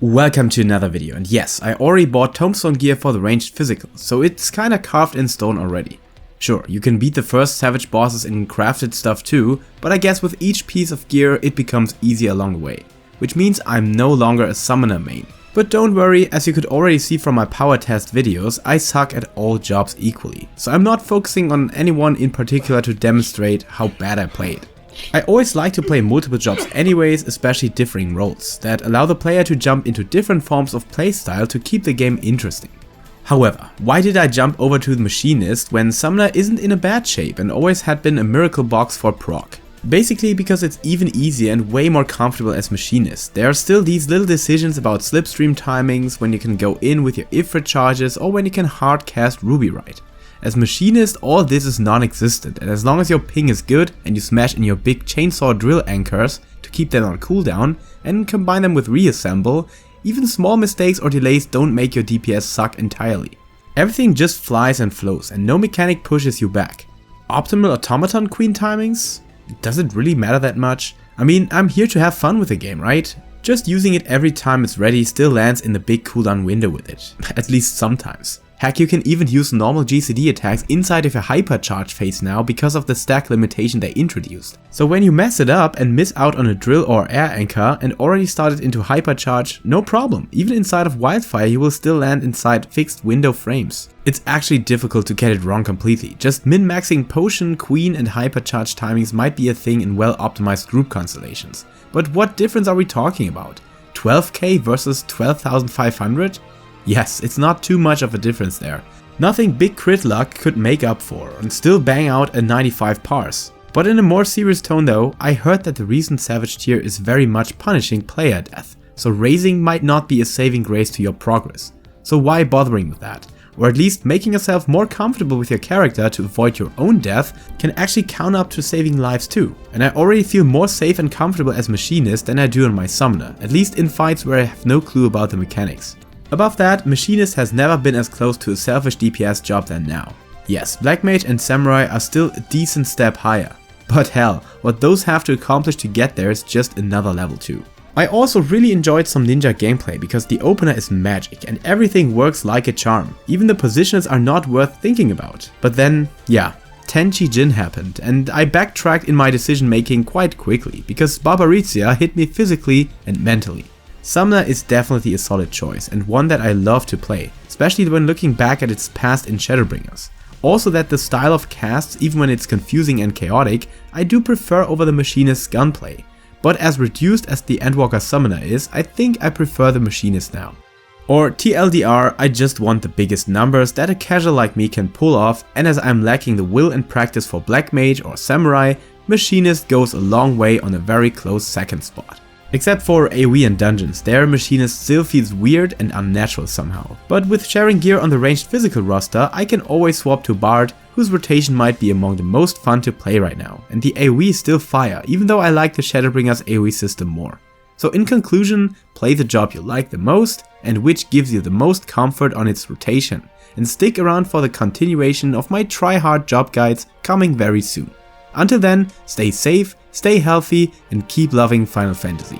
Welcome to another video, and yes, I already bought tombstone gear for the ranged physical, so it's kinda carved in stone already. Sure, you can beat the first savage bosses in crafted stuff too, but I guess with each piece of gear it becomes easier along the way, which means I'm no longer a summoner main. But don't worry, as you could already see from my power test videos, I suck at all jobs equally, so I'm not focusing on anyone in particular to demonstrate how bad I played. I always like to play multiple jobs anyways, especially differing roles, that allow the player to jump into different forms of playstyle to keep the game interesting. However, why did I jump over to the Machinist when Summoner isn't in a bad shape and always had been a miracle box for proc? Basically because it's even easier and way more comfortable as Machinist. There are still these little decisions about slipstream timings, when you can go in with your Ifrit charges or when you can hard cast Ruby right. As Machinist, all this is non-existent, and as long as your ping is good and you smash in your big chainsaw drill anchors to keep them on cooldown and combine them with reassemble, even small mistakes or delays don't make your DPS suck entirely. Everything just flies and flows and no mechanic pushes you back. Optimal automaton queen timings? Does it really matter that much? I mean, I'm here to have fun with the game, right? Just using it every time it's ready still lands in the big cooldown window with it, at least sometimes. Heck, you can even use normal GCD attacks inside of a hypercharge phase now because of the stack limitation they introduced. So when you mess it up and miss out on a drill or air anchor and already started into hypercharge, no problem. Even inside of Wildfire you will still land inside fixed window frames. It's actually difficult to get it wrong completely. Just min-maxing potion, queen and hypercharge timings might be a thing in well-optimized group constellations. But what difference are we talking about? 12k versus 12,500? Yes, it's not too much of a difference there. Nothing big crit luck could make up for and still bang out a 95 parse. But in a more serious tone though, I heard that the recent Savage tier is very much punishing player death, so raising might not be a saving grace to your progress. So why bothering with that? Or at least making yourself more comfortable with your character to avoid your own death can actually count up to saving lives too. And I already feel more safe and comfortable as Machinist than I do on my Summoner, at least in fights where I have no clue about the mechanics. Above that, Machinist has never been as close to a selfish DPS job than now. Yes, Black Mage and Samurai are still a decent step higher, but hell, what those have to accomplish to get there is just another level too. I also really enjoyed some ninja gameplay because the opener is magic and everything works like a charm. Even the positions are not worth thinking about. But then, yeah, Tenchi Jin happened and I backtracked in my decision making quite quickly because Barbarizia hit me physically and mentally. Summoner is definitely a solid choice and one that I love to play, especially when looking back at its past in Shadowbringers. Also that the style of casts, even when it's confusing and chaotic, I do prefer over the Machinist's gunplay. But as reduced as the Endwalker Summoner is, I think I prefer the Machinist now. Or TLDR, I just want the biggest numbers that a casual like me can pull off, and as I'm lacking the will and practice for Black Mage or Samurai, Machinist goes a long way on a very close second spot. Except for AoE and dungeons, their Machinist still feels weird and unnatural somehow. But with sharing gear on the ranged physical roster, I can always swap to Bard, whose rotation might be among the most fun to play right now. And the AoE is still fire, even though I like the Shadowbringers AoE system more. So in conclusion, play the job you like the most and which gives you the most comfort on its rotation. And stick around for the continuation of my try-hard job guides coming very soon. Until then, stay safe, stay healthy, and keep loving Final Fantasy.